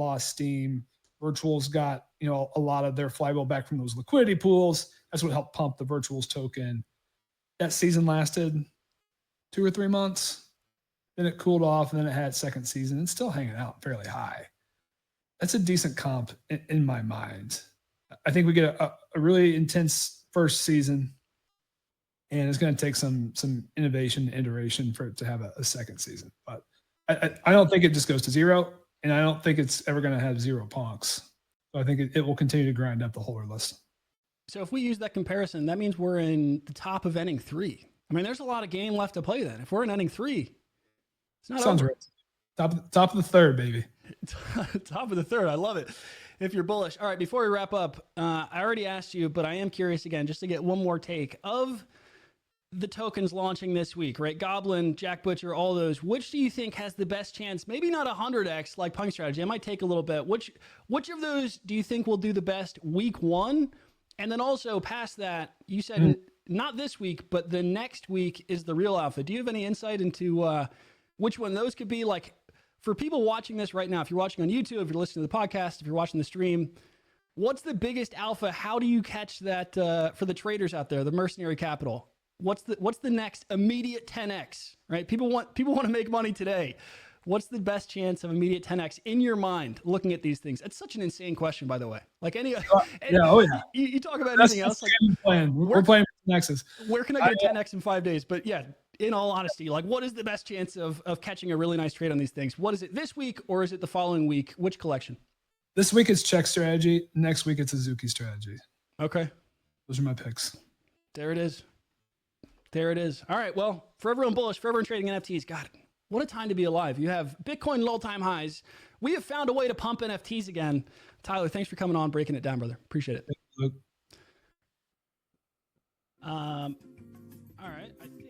lost steam. Virtuals got, a lot of their flywheel back from those liquidity pools. That's what helped pump the Virtuals token. That season lasted 2 or 3 months. Then it cooled off, and then it had second season. It's still hanging out fairly high. That's a decent comp in my mind. I think we get a really intense first season, and it's going to take some innovation and iteration for it to have a second season. But I don't think it just goes to zero, and I don't think it's ever going to have zero punks. So I think it will continue to grind up the holder list. So if we use that comparison, that means we're in the top of inning 3. I mean, there's a lot of game left to play then. If we're in inning 3, it's not Sounds over. Right. Top of the third, baby. Top of the third. I love it. If you're bullish. All right, before we wrap up, I already asked you, but I am curious again, just to get one more take of the tokens launching this week, right? Goblin, Jack Butcher, all those. Which do you think has the best chance? Maybe not 100x like Punk Strategy. It might take a little bit. Which of those do you think will do the best week 1? And then also past that, you said not this week, but the next week is the real alpha. Do you have any insight into which one those could be? Like, for people watching this right now, if you're watching on YouTube, if you're listening to the podcast, if you're watching the stream, what's the biggest alpha? How do you catch that for the traders out there, the mercenary capital? What's the next immediate 10x, right? People want to make money today. What's the best chance of immediate 10x in your mind looking at these things? It's such an insane question, by the way. Like you talk about anything else. Like, we're playing Nexus. Where can I get a 10x in 5 days? But yeah, in all honesty, like, what is the best chance of catching a really nice trade on these things? What is it this week, or is it the following week? Which collection? This week it's check strategy. Next week it's Azuki strategy. Okay. Those are my picks. There it is. All right. Well, for everyone bullish, for everyone trading NFTs, God, what a time to be alive. You have Bitcoin all-time highs. We have found a way to pump NFTs again. Tyler, thanks for coming on, breaking it down, brother. Appreciate it. Thanks, Luke. All right. I think...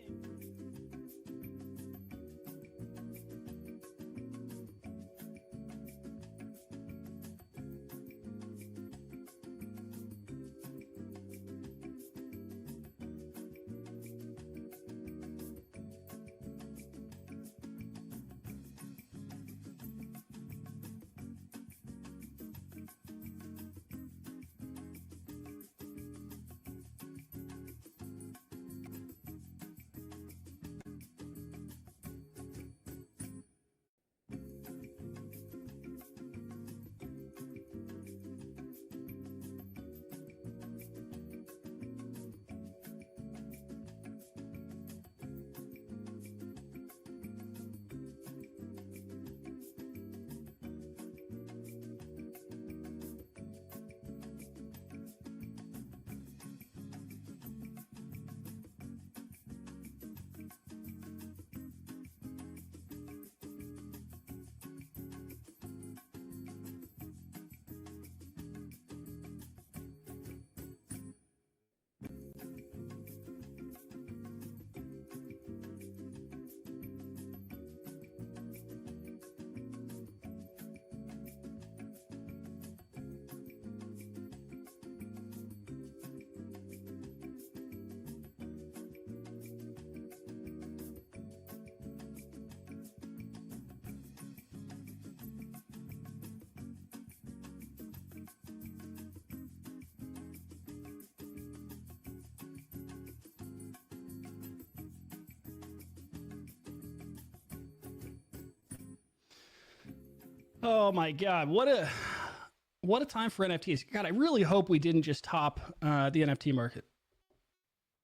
Oh my God, what a time for NFTs. God, I really hope we didn't just top the NFT market,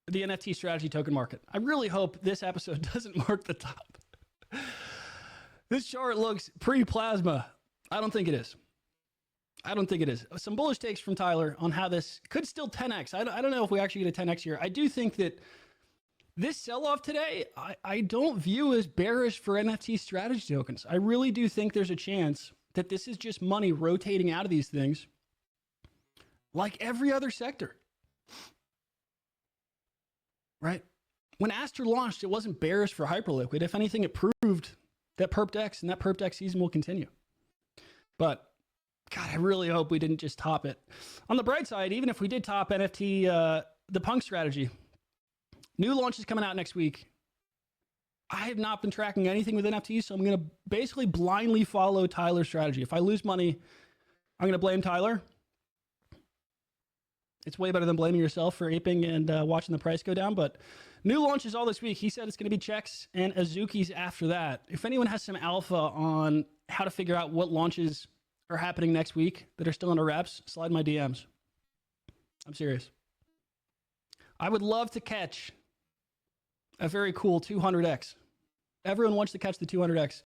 the NFT strategy token market. I really hope this episode doesn't mark the top. This chart looks pre-plasma. I don't think it is. Some bullish takes from Tyler on how this could still 10x. I don't know if we actually get a 10x here. I do think that this sell-off today, I don't view as bearish for NFT strategy tokens. I really do think there's a chance that this is just money rotating out of these things like every other sector, right? When Aster launched, it wasn't bearish for Hyperliquid. If anything, it proved that PerpDex and that PerpDex season will continue. But God, I really hope we didn't just top it. On the bright side, even if we did top NFT, the Punk strategy, new launches coming out next week. I have not been tracking anything with NFTs, so I'm going to basically blindly follow Tyler's strategy. If I lose money, I'm going to blame Tyler. It's way better than blaming yourself for aping and watching the price go down. But new launches all this week. He said it's going to be checks and Azuki's after that. If anyone has some alpha on how to figure out what launches are happening next week that are still under wraps, slide my DMs. I'm serious. I would love to catch a very cool 200X. Everyone wants to catch the 200X.